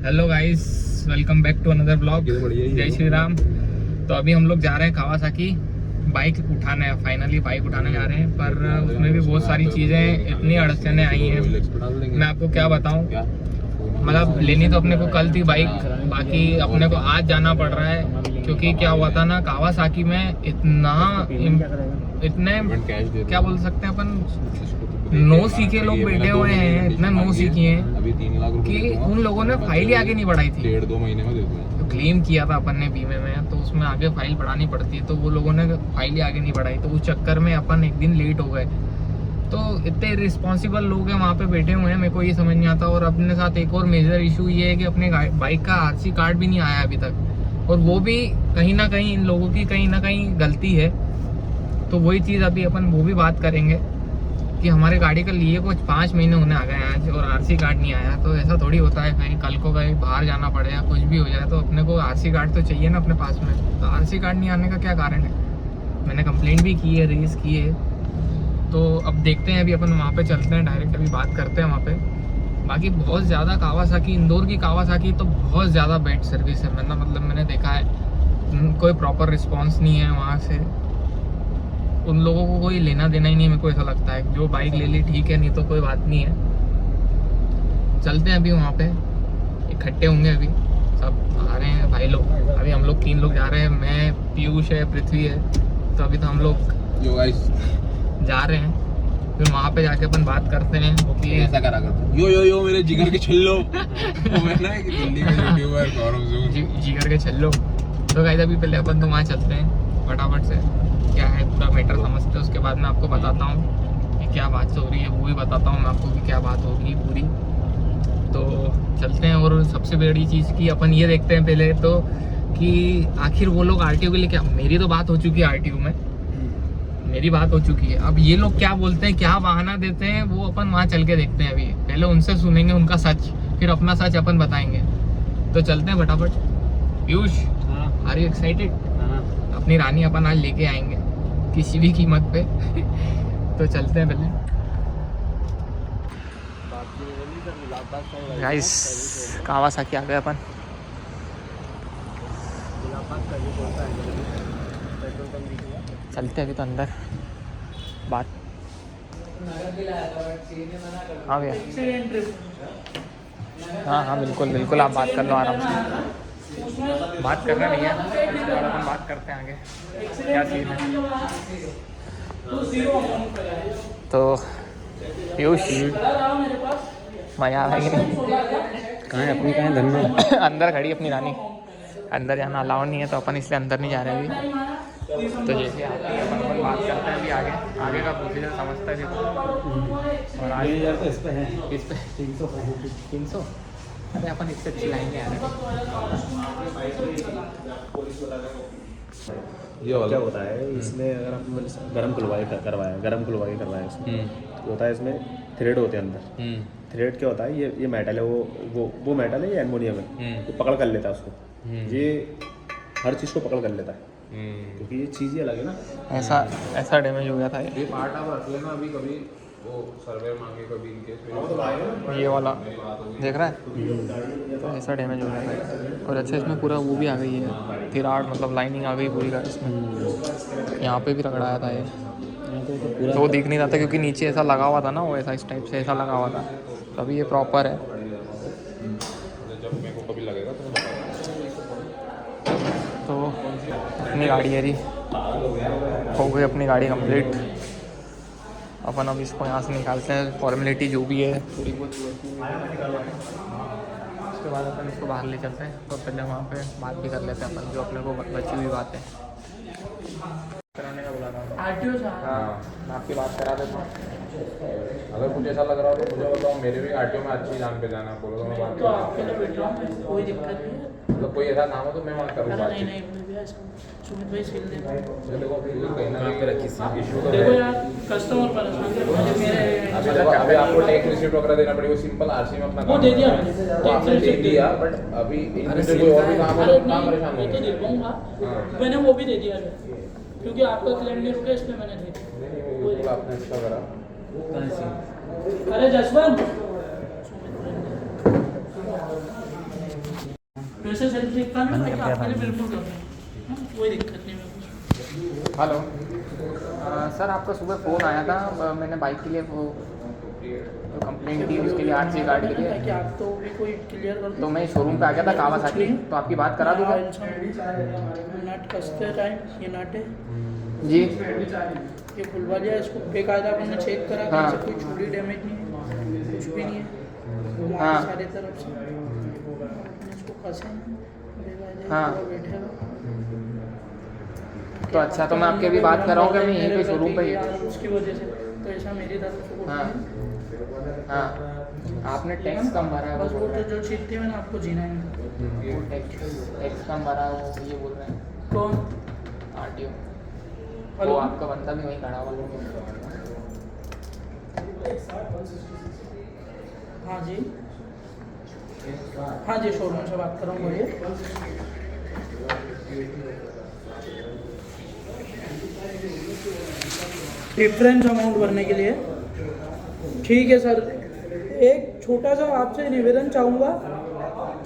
Hello guys, welcome back to another blog. जय श्री राम। तो अभी हम लोग जा रहे हैं कावासाकी बाइक उठाने। फाइनली बाइक उठाने जा रहे हैं, पर उसमें भी बहुत सारी चीज़ें, इतनी अड़चनें आई हैं, मैं आपको क्या बताऊं। मतलब लेनी तो अपने को कल थी बाइक, बाकी अपने को आज जाना पड़ रहा है, क्योंकि क्या हुआ था ना, कावासाकी में इतने क्या बोल सकते हैं अपन, नो सीखे लोग बैठे हुए हैं, इतना नो सीखे हैं कि उन लोगों ने फाइल ही आगे नहीं बढ़ाई थी। 1.5-2 महीने में दे दूंगा। तो क्लेम किया था अपन ने बीमे में, तो उसमें आगे फाइल बढ़ानी पड़ती है, तो वो लोगों ने फाइल ही आगे नहीं बढ़ाई, तो उस चक्कर में अपन एक दिन लेट हो गए। तो इतने रिस्पॉन्सिबल लोग हैं वहाँ पे बैठे हुए हैं, मेरे को ये समझ नहीं आता। और अपने साथ एक और मेजर इशू ये है कि अपने बाइक का आरसी कार्ड भी नहीं आया अभी तक, और वो भी कहीं ना कहीं इन लोगों की कहीं ना कहीं गलती है। तो वही चीज़ अभी अपन वो भी बात करेंगे कि हमारे गाड़ी का लिए कुछ 5 महीने होने आ गए हैं आज, और आरसी कार्ड नहीं आया। तो ऐसा थोड़ी होता है, कहीं कल को कहीं बाहर जाना पड़े या कुछ भी हो जाए तो अपने को आरसी कार्ड तो चाहिए ना अपने पास में। तो आरसी कार्ड नहीं आने का क्या कारण है? मैंने कंप्लेंट भी की है, रेज की है। तो अब देखते हैं, अभी अपन वहाँ पे चलते हैं, डायरेक्ट अभी बात करते हैं वहाँ पे। बाकी बहुत ज़्यादा कावासाकी, इंदौर की कावासाकी तो बहुत ज़्यादा बेड सर्विस है। मतलब मैंने देखा है, कोई प्रॉपर रिस्पॉन्स नहीं है वहाँ से। उन लोगों को कोई लेना देना ही नहीं, मेरे को ऐसा लगता है। जो बाइक ले ली ठीक है, नहीं तो कोई बात नहीं है। चलते हैं अभी वहाँ पे, इकट्ठे होंगे अभी, सब आ रहे हैं भाई लोग। अभी हम लोग 3 लोग जा रहे हैं, मैं, पीयूष है, पृथ्वी है। तो अभी तो हम लोग जा रहे हैं, फिर वहाँ पे जाके अपन बात करते हैं। वो भी ऐसा करा करता यो मेरे जिगर के छल्लो। मैं ना एक दिल्ली में यूट्यूबर गौरव जोन जिगर के छल्लो। तो गाइस अभी पहले अपन तो वहाँ चलते हैं फटाफट से, क्या है पूरा मैटर समझते हैं, उसके बाद मैं आपको बताता हूँ कि क्या बात हो रही है। वो भी बताता हूँ मैं आपको कि क्या बात होगी पूरी। तो चलते हैं। और सबसे बड़ी चीज़ की अपन ये देखते हैं पहले तो कि आखिर वो लोग आरटीओ के लिए क्या, मेरी तो बात हो चुकी है आरटीओ में, मेरी बात हो चुकी है। अब ये लोग क्या बोलते हैं, क्या बहाना देते हैं, वो अपन वहाँ चल के देखते हैं। अभी पहले उनसे सुनेंगे उनका सच, फिर अपना सच अपन बताएंगे। तो चलते हैं फटाफट। Piyush, are you excited? अपनी रानी अपन आज लेके आएंगे किसी भी कीमत पे। तो चलते हैं पहले। गाइस कावासाकी आ गए अपन। चलते हैं अभी तो अंदर बात। हाँ भैया, हाँ बिल्कुल बिल्कुल, आप बात कर लो आराम से। बात करना नहीं है, इसके बाद अपन बात करते हैं आगे क्या सीन है। तो पीयूष, मजा आ रहा है कि नहीं? कहाँ है अपनी, कहाँ है धन में? अंदर खड़ी अपनी रानी, अंदर जाना अलाउ नहीं है, तो अपन इसलिए अंदर नहीं जा रहे अभी। तो जैसे आती है अपन बात करते हैं अभी आगे का प्रोसीजर समझता है देखो। और आगे इस पे है, इस पे 300। अरे अपन इससे चिल्लाएंगे यार। ये वाला क्या होता है इसमें, अगर आप गरम खुलवाई करवाए इसमें तो होता है, इसमें थ्रेड होते हैं अंदर। थ्रेड क्या होता है, ये मेटल है, वो मेटल है, ये एल्युमिनियम है, ये पकड़ कर लेता है उसको। ये हर चीज़ को पकड़ कर लेता है, क्योंकि ये चीज़ ही अलग है ना। ऐसा डैमेज हो गया था ये पार्ट आप रख लेना अभी, कभी वो सर्वे मांगे कभी इनके ये वाला, देख रहा है? तो ऐसा डैमेज हो गया था। और अच्छा इसमें पूरा वो भी आ गई है, तिराड़, मतलब लाइनिंग आ गई पूरी गाड़ी इसमें। यहाँ पे भी रगड़ाया था ये, तो वो दिख नहीं रहा था क्योंकि नीचे ऐसा लगा हुआ था ना, वो ऐसा इस टाइप से ऐसा लगा हुआ था। तो अभी ये प्रॉपर है। जब मेरे को कभी लगेगा तो तो अपनी गाड़ी है जी, हो गई अपनी गाड़ी कंप्लीट। अपन अब इसको यहाँ से निकालते हैं, फॉर्मेलिटी जो भी है थोड़ी बहुत, उसके बाद अपन इसको बाहर ले चलते हैं। तो पहले वहाँ पे बात भी कर लेते हैं अपन, जो अपने को बची हुई बात है कराने का बुला रहा हूँ। हाँ, मैं आपकी बात करा देता हूँ। अगर कुछ ऐसा लग रहा हो तो मुझे बताओ, मेरे भी आरटीओ में अच्छी जान पे जाना बोलो तो मैं बात तो आपके लिए बैठ रहा हूँ, कोई दिक्कत नहीं है। मतलब कोई ऐसा काम हो तो मैं वहाँ करूँ बात। नहीं भैया, इसको सुमित भाई सिल देना। देखो कहीं ना कहीं इशू तो देखो है। यार, कस्टमर परेशान है मेरे। अभी आपको टैक्स रिसीप्ट वगैरह देना पड़ेगा, सिंपल आरसी में अपना वो दे दिया मैंने, वो आपने दे दिया, बट अभी इनमें से कोई और भी काम हो तो काम परेशान मैं तो दे पाऊँगा, मैंने वो भी दे दिया है, क्योंकि आपका क्लेम नहीं रुका इसलिए मैंने दे दिया। आपने अच्छा करा। अरे जसवंत, से सेल्फ दिखता नहीं, बाकी आपके लिए बिल्कुल कर दें, कोई दिक्कत नहीं मेरे को। हेलो सर, आपका सुबह फ़ोन आया था, मैंने बाइक के लिए वो कंप्लेंट दी उसके लिए, आरसी कार्ड के लिए, कि आप तो भी कोई क्लियर कर तो मैं शोरूम पे आ गया था कावासाकी, तो आपकी बात करा दूँगा। नट कसते टाइम ये नट है, जी ये खुलवा लिया, इसको बेकायदा अपन ने चेक करा, हाँ। कहीं से कोई चूड़ी डैमेज नहीं है, कुछ भी नहीं है, हाँ। सारी तरफ से इसको कसे बेकायदा हाँ। बैठेगा। तो अच्छा, तो मैं आपकी अभी बात कर रहा हूँ कि मैं यहीं पे शोरूम पे ही। उसकी वजह से तो ऐसा मेरी तरफ से कुछ हाँ नहीं है। हाँ, आपने टैक्स कम भरा है, बस वो वो जो चीज़ थी मैंने आपको जीना है। टैक्स कम भरा है, वो ये बोल रहे हैं कौन? RTO, hello? वो आपका बंदा भी वहीं खड़ा हुआ है। हाँ जी, हाँ जी, शोरूम से बात कर रहा हूँ, बोलिए। डिफरेंस अमाउंट भरने के लिए ठीक है सर, एक छोटा सा आपसे निवेदन चाहूँगा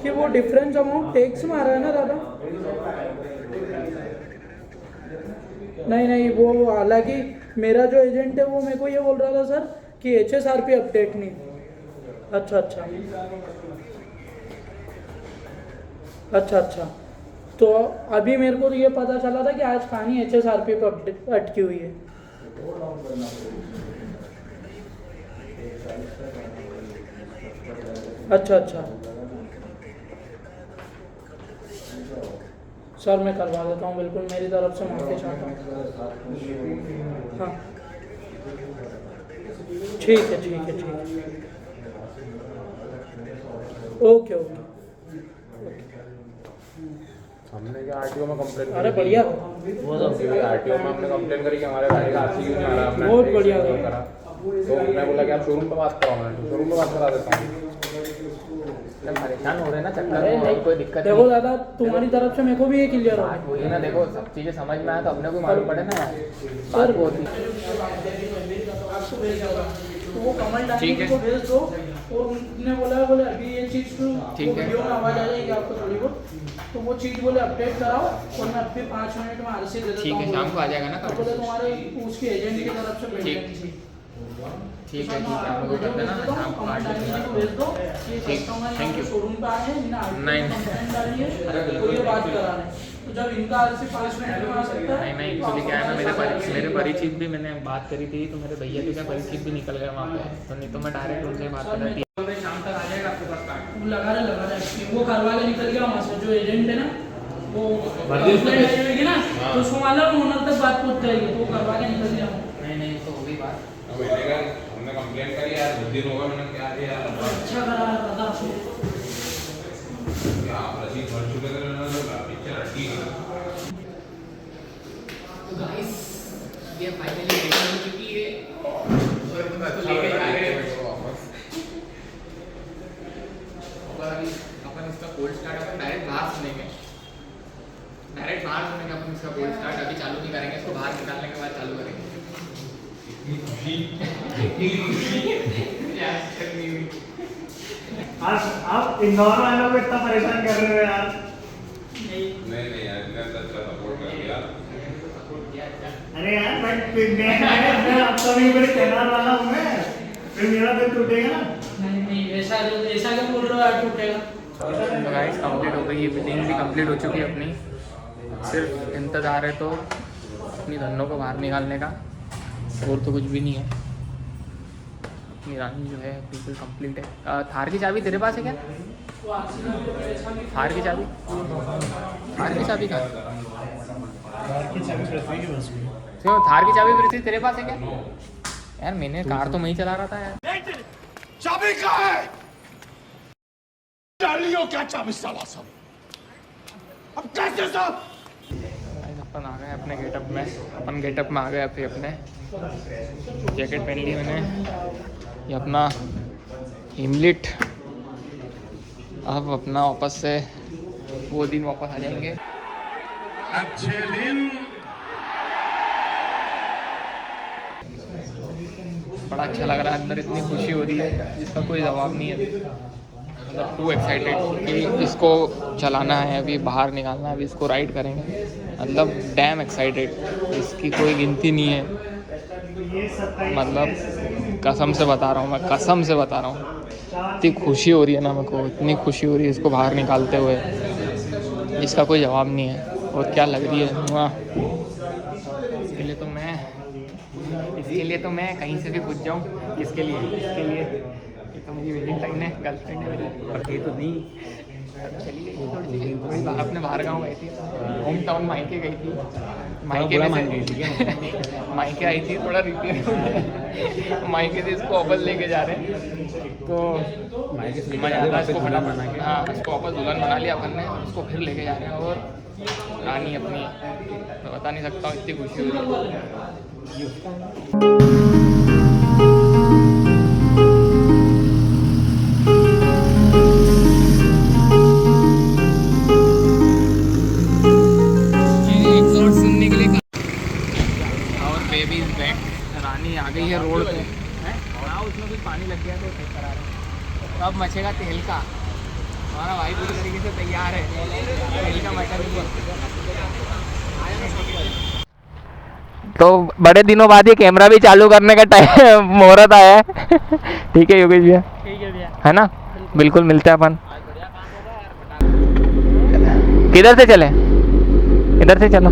कि वो डिफरेंस अमाउंट टैक्स में आ रहा है ना दादा? नहीं, वो हालांकि मेरा जो एजेंट है वो मेरे को ये बोल रहा था सर कि HSRP अपडेट नहीं। अच्छा, तो अभी मेरे को ये पता चला था कि आज कहानी HSRP पे अपडेट अटकी हुई है। अच्छा, सर मैं करवा देता हूँ, बिल्कुल मेरी तरफ से माफ़ी चाहता हूँ। हाँ ठीक है। ओके। हमने क्या आरटीओ में कंप्लेंट अरे बढ़िया, आरटीओ में हमने कंप्लेंट करी कि हमारे गाड़ी का आरसी क्यों नहीं आ रहा, हमने बहुत बढ़िया करा, तो मैं बोला कि आप शोरूम पे बात कराओ, मैं शोरूम पे बात करा देता हूँ। परेशान हो रहे हैं ना चक्कर अरे में, नहीं, कोई दिक्कत देखो नहीं। दादा, तुम्हारी तरफ से मेरे को भी ये क्लियर हो। बात वही है ना, देखो सब चीज़ें समझ में आया तो अपने को मालूम पड़े ना यार, सर बात वो होती है। आपको भेज दूँगा, तो वो कमल ठीक डाली है। को भेज दो, और उन्होंने बोला अभी ये चीज़ तो ठीक है। वीडियो में आवाज़ आ जाएगी आपको थोड़ी बहुत, तो वो चीज़ बोले अपडेट कराओ, और मैं अभी 5 मिनट में आरसी दे देता हूँ। ठीक है, शाम को आ जाएगा ना तो बोले तुम्हारे उसके एजेंट की तरफ से भेज देनी चाहिए। ठीक है, हम लोग कर देना, मैं शाम को कमल डाली को भेज दो, ये ठीक, कस्टमर thank you। शोरूम पे आए हैं, इन्हें नहीं। कंप्लेंट डाली है, तो ये बात करा रहे हैं, तो जब इनका आरसी 5 मिनट में आ सकता है। नहीं, एक्चुअली क्या है ना, मेरे परिचित भी, मैंने बात करी थी तो मेरे भैया के क्या परिचित भी निकल गए वहाँ पे, तो नहीं तो मैं डायरेक्ट उनसे बात कर रही थी। शाम तक आ जाएगा आपके पास कार्ड? लगा रहे वो करवा के निकल गया वहाँ से, जो एजेंट है ना वो कंप्लेंट आई होगी ना, तो उसको मालूम ओनर तक बात पहुँच जाएगी, तो वो करवा के निकल गया। नहीं, तो हो गई बात। हमने कंप्लेंट करी यार, 2 दिन होगा, मैंने क्या किया यार, अच्छा करा है दादा। क्या आप रसीद भर चुके थे, मैंने तो पिक्चर हटी नहीं। तो गाइस, ये फाइनली रेडी हो चुकी है, और तो लेके जा रहे हैं वापस। और अभी अपन इसका कोल्ड स्टार्ट अपन डायरेक्ट बाहर सुनेंगे, अपन इसका कोल्ड स्टार्ट अभी चालू नहीं करेंगे, इसको बाहर निकालने के बाद चालू करेंगे। आप इंदौर वालों को इतना परेशान कर रहे हो यार। नहीं यार, इतना अच्छा सपोर्ट कर दिया। अरे यार मैं आपका भी बड़े कहना वाला हूँ मैं, फिर मेरा दिल टूटेगा ना। नहीं ऐसा क्या बोल रहे हो यार, टूटेगा। तो गाइस कंप्लीट हो गई, ये बिलिंग भी कंप्लीट हो चुकी है अपनी, सिर्फ इंतज़ार है तो अपनी धनों को बाहर निकालने का, और तो कुछ भी नहीं है। अपनी रन जो है बिल्कुल कंप्लीट है। थार की चाबी तेरे पास है क्या? थार की चाबी कहाँ? क्यों, थार की चाबी पृथ्वी तेरे पास है क्या? यार मैंने कार तो मैं ही चला रहा था यार। चाबी कहाँ है? डालियो क्या चाबी साला सब? अब कैसे सब? अपन आ गए अपने गेटअप में, आ गए अभी अपने जैकेट पहन ली मैंने, ये अपना हिमलिट। अब अपना वापस से वो दिन वापस आ जाएंगे। अच्छे दिन बड़ा अच्छा लग रहा है, अंदर इतनी खुशी हो रही है जिसका कोई जवाब नहीं है। मतलब टू एक्साइटेड कि इसको चलाना है, अभी बाहर निकालना है, अभी इसको राइड करेंगे। मतलब डैम एक्साइटेड, इसकी कोई गिनती नहीं है। मतलब कसम से बता रहा हूँ, मैं कसम से बता रहा हूँ, इतनी खुशी हो रही है ना मेरे को, इतनी खुशी हो रही है इसको बाहर निकालते हुए, इसका कोई जवाब नहीं है। और क्या लग रही है वाह, इसके लिए तो मैं कहीं से भी पूछ जाऊँ। किसके लिए? इसके लिए, ये तो मेरी वैलेंटाइन है, गर्लफ्रेंड है मेरी, पर ये तो नहीं। चली गई थोड़ी अपने बाहर गाँव गई थी, होम टाउन मायके गई थी, मायके में से मायके आई थी, थोड़ा रिपेयर मायके से इसको वापस लेके जा रहे हैं। तो मजा आता है इसको फटाफट, हाँ इसको वापस दुल्हन बना लिया अपन ने, उसको फिर लेके जा रहे हैं। और रानी अपनी, मैं बता नहीं सकता हूँ, इतनी खुशी हो रही है। रानी आ गई है रोड पे, हाँ उसमें कुछ पानी लग गया तो चेक करा रहे हैं। तो अब मचेगा तेल का, हमारा भाई पूरी तरीके से तैयार है तेल का मटन। तो बड़े दिनों बाद ये कैमरा भी चालू करने का टाइम मुहूर्त आया है। ठीक है योगेश भैया, ठीक है भैया, है ना, बिल्कुल मिलते हैं अपन। किधर से चले? इधर से चलो।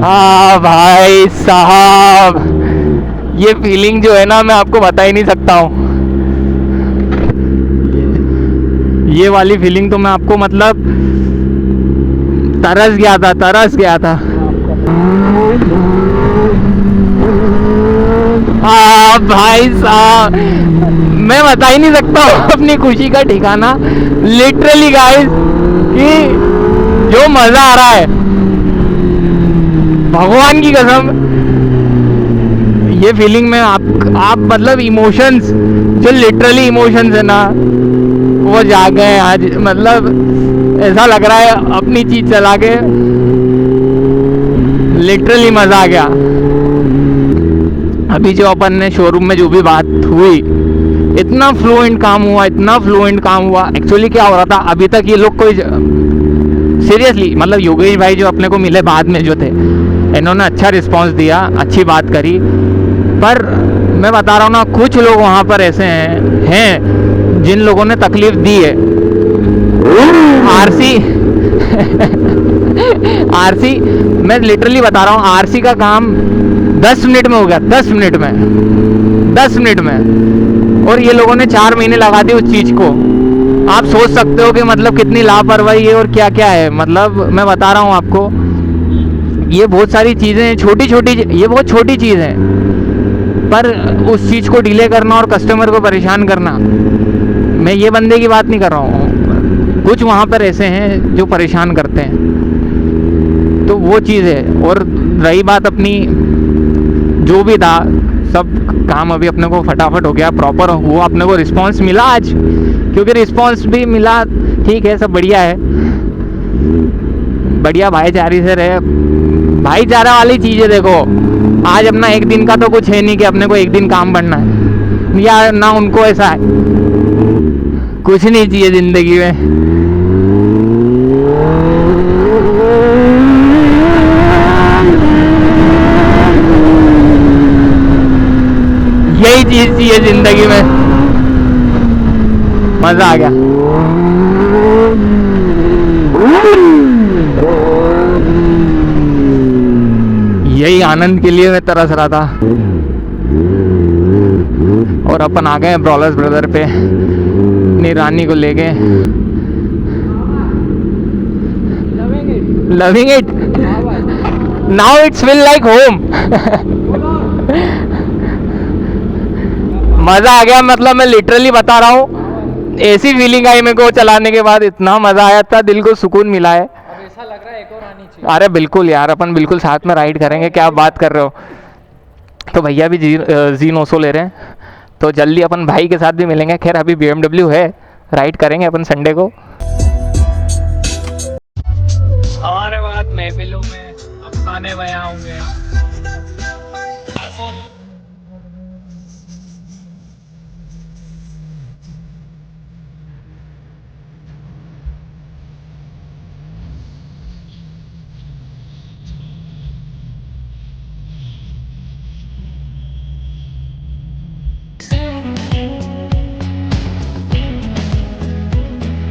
हाँ भाई साहब, ये फीलिंग जो है ना, मैं आपको बता ही नहीं सकता हूँ। ये वाली फीलिंग तो मैं आपको मतलब तरस गया था। हाँ भाई साहब, मैं बता ही नहीं सकता हूँ अपनी खुशी का ठिकाना। लिटरली गाइस, कि जो मजा आ रहा है, भगवान की कसम, ये फीलिंग में आप मतलब इमोशंस, जो लिटरली इमोशंस है ना, वो जाग गए आज। मतलब ऐसा लग रहा है अपनी चीज चला के लिटरली मजा आ गया। अभी जो अपन ने शोरूम में जो भी बात हुई, इतना फ्लुएंट काम हुआ। एक्चुअली क्या हो रहा था, अभी तक ये लोग कोई सीरियसली, मतलब योगेश भाई जो अपने को मिले बाद में जो थे, इन्होंने अच्छा रिस्पांस दिया, अच्छी बात करी। पर मैं बता रहा हूँ ना, कुछ लोग वहाँ पर ऐसे हैं जिन लोगों ने तकलीफ दी है। आरसी मैं लिटरली बता रहा हूँ, आरसी का काम 10 मिनट में हो गया, 10 मिनट में। और ये लोगों ने 4 महीने लगा दिए उस चीज़ को। आप सोच सकते हो कि मतलब कितनी लापरवाही है और क्या क्या है। मतलब मैं बता रहा हूँ आपको, ये बहुत सारी चीज़ें छोटी ये बहुत छोटी चीज़ है, पर उस चीज़ को डिले करना और कस्टमर को परेशान करना, मैं ये बंदे की बात नहीं कर रहा हूँ, कुछ वहाँ पर ऐसे हैं जो परेशान करते हैं। तो वो चीज़ है। और रही बात अपनी, जो भी था सब काम अभी अपने को फटाफट हो गया, प्रॉपर हुआ, अपने को रिस्पांस मिला आज, क्योंकि रिस्पांस भी मिला, ठीक है, सब बढ़िया है, बढ़िया भाईचारे से रहे। भाईचारा वाली चीज़ें देखो, आज अपना एक दिन का तो कुछ है नहीं कि अपने को एक दिन काम बढ़ना है, या ना उनको ऐसा है, कुछ नहीं चाहिए ज़िंदगी में। यही चीज़ चाहिए ज़िंदगी में, मज़ा आ गया। यही आनंद के लिए मैं तरस रहा था। और अपन आ गए ब्रॉलर्स ब्रदर पे अपनी रानी को लेके। Loving it now, it's feel like home. मज़ा आ गया, मतलब मैं लिटरली बता रहा हूँ, ऐसी फीलिंग आई मेरे को चलाने के बाद, इतना मज़ा आया था, दिल को सुकून मिला है। अब ऐसा लग रहा है एक और आनी चाहिए। अरे बिल्कुल यार, अपन बिल्कुल साथ में राइड करेंगे, क्या बात कर रहे हो। तो भैया भी जी900 ले रहे हैं, तो जल्दी अपन भाई के साथ भी मिलेंगे। खैर अभी BMW है, राइड करेंगे अपन संडे को। हमारे बाद महफिलों में अफसाने बयां होंगे।